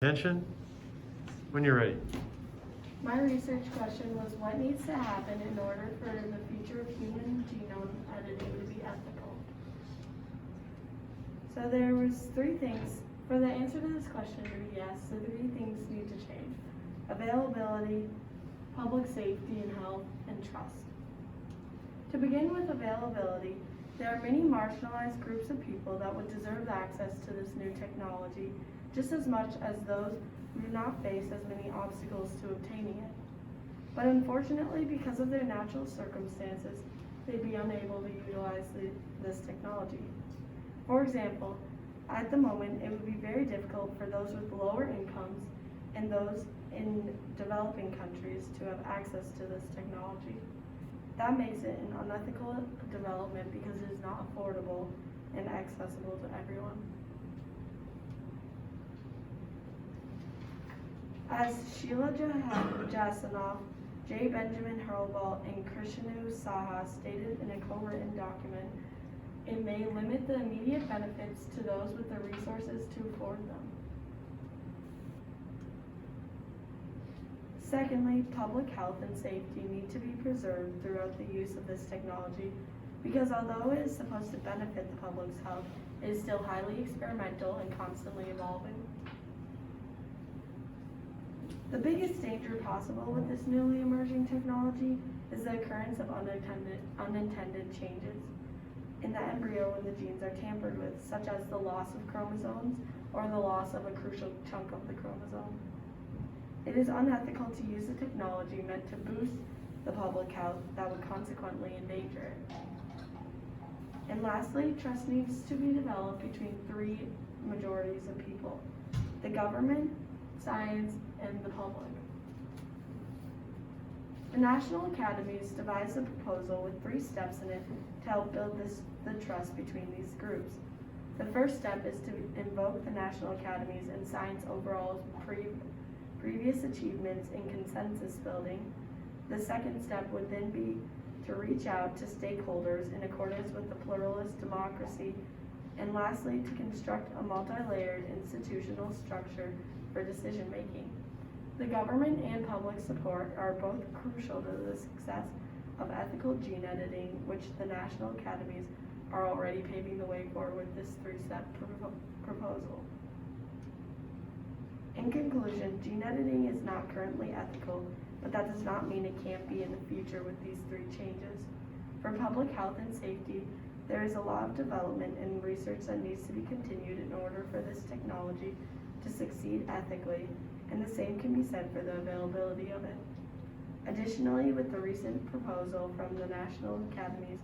Attention, when you're ready. My research question was, what needs to happen in order for the future of human genome editing to be ethical? So there was three things. For the answer to this question to be yes, the three things need to change: availability, public safety and health, and trust. To begin with availability, there are many marginalized groups of people that would deserve access to this new technology just as much as those who do not face as many obstacles to obtaining it. But unfortunately, because of their natural circumstances, they'd be unable to utilize this technology. For example, at the moment, it would be very difficult for those with lower incomes and those in developing countries to have access to this technology. That makes it an unethical development because it is not affordable and accessible to everyone. As Sheila Jasanoff, J. Benjamin Hurlbut, and Krishnu Saha stated in a co-written document, it may limit the immediate benefits to those with the resources to afford them. Secondly, public health and safety need to be preserved throughout the use of this technology because although it is supposed to benefit the public's health, it is still highly experimental and constantly evolving. The biggest danger possible with this newly emerging technology is the occurrence of unintended changes in the embryo when the genes are tampered with, such as the loss of chromosomes or the loss of a crucial chunk of the chromosome. It is unethical to use a technology meant to boost the public health that would consequently endanger it. And lastly, trust needs to be developed between three majorities of people: the government, science, and the public. The National Academies devised a proposal with 3 steps in it to help build the trust between these groups. The first step is to invoke the National Academies and science overall's previous achievements in consensus building. The second step would then be to reach out to stakeholders in accordance with the pluralist democracy, and lastly, to construct a multi-layered institutional structure for decision making. The government and public support are both crucial to the success of ethical gene editing, which the National Academies are already paving the way for with this 3-step proposal. In conclusion, gene editing is not currently ethical, but that does not mean it can't be in the future with these 3 changes. For public health and safety, there is a lot of development and research that needs to be continued in order for this technology to succeed ethically, and the same can be said for the availability of it. Additionally, with the recent proposal from the National Academies,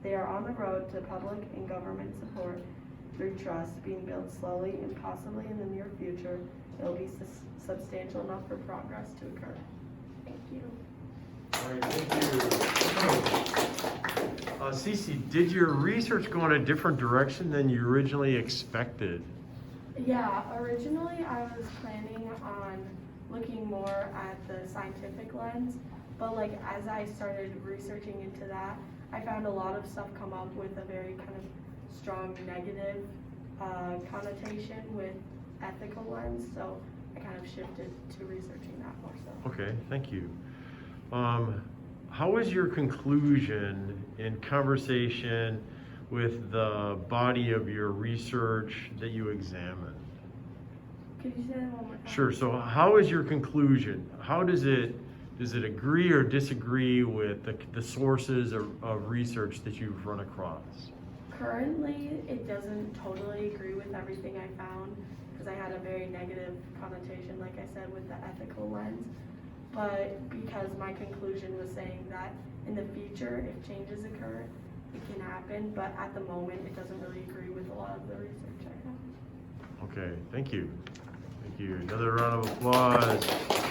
they are on the road to public and government support through trust being built slowly, and possibly in the near future, it will be substantial enough for progress to occur. Thank you. All right, thank you. Ceci, did your research go in a different direction than you originally expected? Yeah, originally I was planning on looking more at the scientific lens, but as I started researching into that, I found a lot of stuff come up with a very kind of strong negative connotation with ethical lens, so I kind of shifted to researching that more so. Okay, thank you. How was your conclusion in conversation with the body of your research that you examined? Could you say that one more time? Sure. So how is your conclusion? How does it agree or disagree with the sources of research that you've run across? Currently, it doesn't totally agree with everything I found because I had a very negative connotation, like I said, with the ethical lens. But because my conclusion was saying that in the future, if changes occur, it can happen, but at the moment, it doesn't really agree with a lot of the research I have. Okay, thank you. Thank you. Another round of applause.